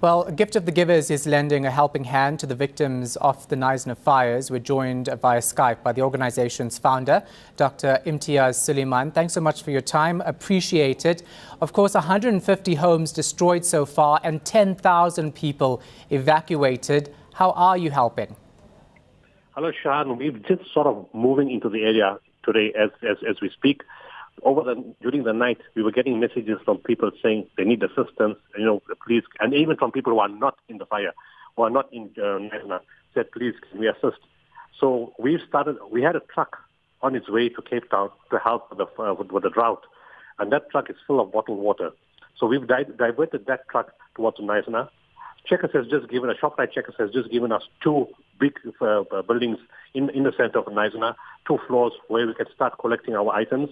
Well, a Gift of the Givers is lending a helping hand to the victims of the Knysna fires. We're joined via Skype by the organization's founder, Dr. Imtiaz Suleiman. Thanks so much for your time. Appreciate it. Of course, 150 homes destroyed so far and 10,000 people evacuated. How are you helping? Hello, Shahan. We're just sort of moving into the area today as we speak. During the night, we were getting messages from people saying they need assistance, please, and even from people who are not in the fire, who are not in Knysna, said, please, can we assist? So we had a truck on its way to Cape Town to help with the drought, and that truck is full of bottled water. So we've diverted that truck towards Knysna. ShopRite Checkers has just given us two big buildings in the center of Knysna, 2 floors where we can start collecting our items.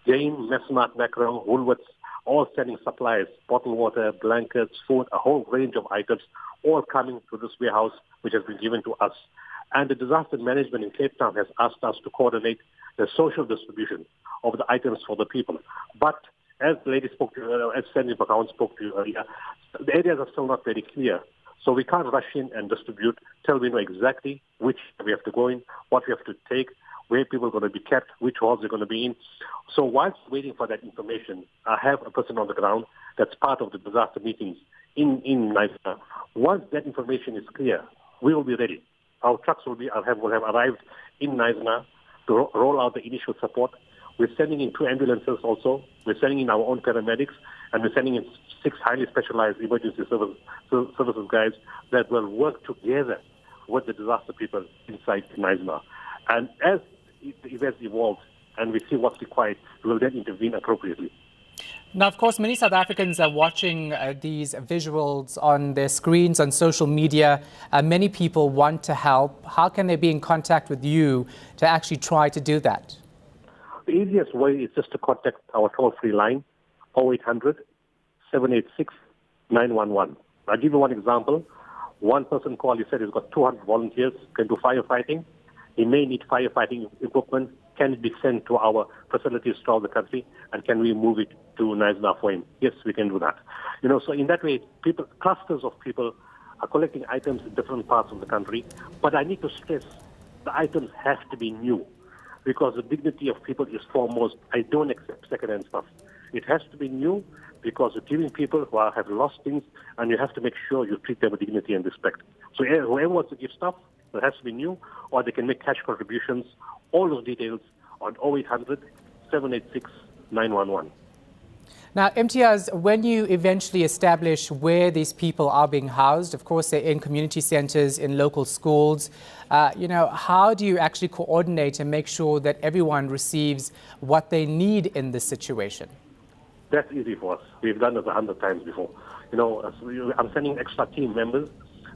Jane, Messmart, Macron, Woolworths, all sending supplies, bottled water, blankets, food, a whole range of items, all coming to this warehouse which has been given to us. And the disaster management in Cape Town has asked us to coordinate the social distribution of the items for the people. But as the lady spoke to you, as Sandy McCowan spoke to you earlier, the areas are still not very clear. So we can't rush in and distribute till we know exactly which we have to go in, what we have to take, where people are going to be kept, which halls they're going to be in. So whilst waiting for that information, I have a person on the ground that's part of the disaster meetings in Knysna. Once that information is clear, we will be ready. Our trucks will have arrived in Knysna to roll out the initial support. We're sending in 2 ambulances also. We're sending in our own paramedics, and we're sending in 6 highly specialized emergency services guys that will work together with the disaster people inside Knysna. And as events evolve and we see what's required, we will then intervene appropriately. Now, of course, many South Africans are watching these visuals on their screens, on social media. Many people want to help. How can they be in contact with you to actually try to do that? The easiest way is just to contact our toll-free line, 0800 786 911. I'll give you one example. One person called, he said he's got 200 volunteers, can do firefighting. He may need firefighting equipment. Can it be sent to our facilities throughout the country? And can we move it to Knysna for him? Yes, we can do that. So in that way, clusters of people are collecting items in different parts of the country. But I need to stress, the items have to be new, because the dignity of people is foremost. I don't accept second-hand stuff. It has to be new, because you're giving people who have lost things, and you have to make sure you treat them with dignity and respect. So whoever wants to give stuff, it has to be new, or they can make cash contributions. All those details on 0800 786 911. Now, Imtiaz, when you eventually establish where these people are being housed, of course, they're in community centers, in local schools, how do you actually coordinate and make sure that everyone receives what they need in this situation? That's easy for us. We've done this 100 times before. I'm sending extra team members.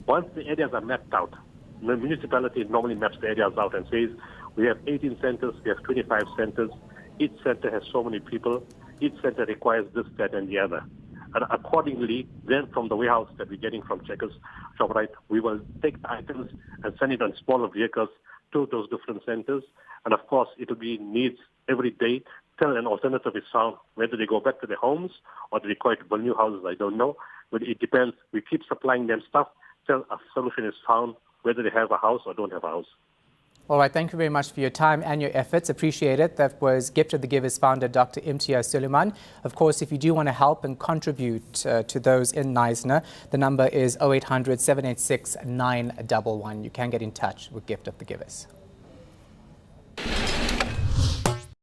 Once the areas are mapped out, the municipality normally maps the areas out and says, we have 18 centers, we have 25 centers. Each center has so many people. Each center requires this, that, and the other. And accordingly, then from the warehouse that we're getting from Checkers, ShopRite, we will take the items and send it on smaller vehicles to those different centers. And of course, it will be needs every day till an alternative is found. Whether they go back to their homes or they require to build new houses, I don't know. But it depends. We keep supplying them stuff till a solution is found, whether they have a house or don't have a house. All right, thank you very much for your time and your efforts. Appreciate it. That was Gift of the Givers founder, Dr. Imtiaz Suleiman. Of course, if you do want to help and contribute to those in Knysna, the number is 0800 786 911. You can get in touch with Gift of the Givers.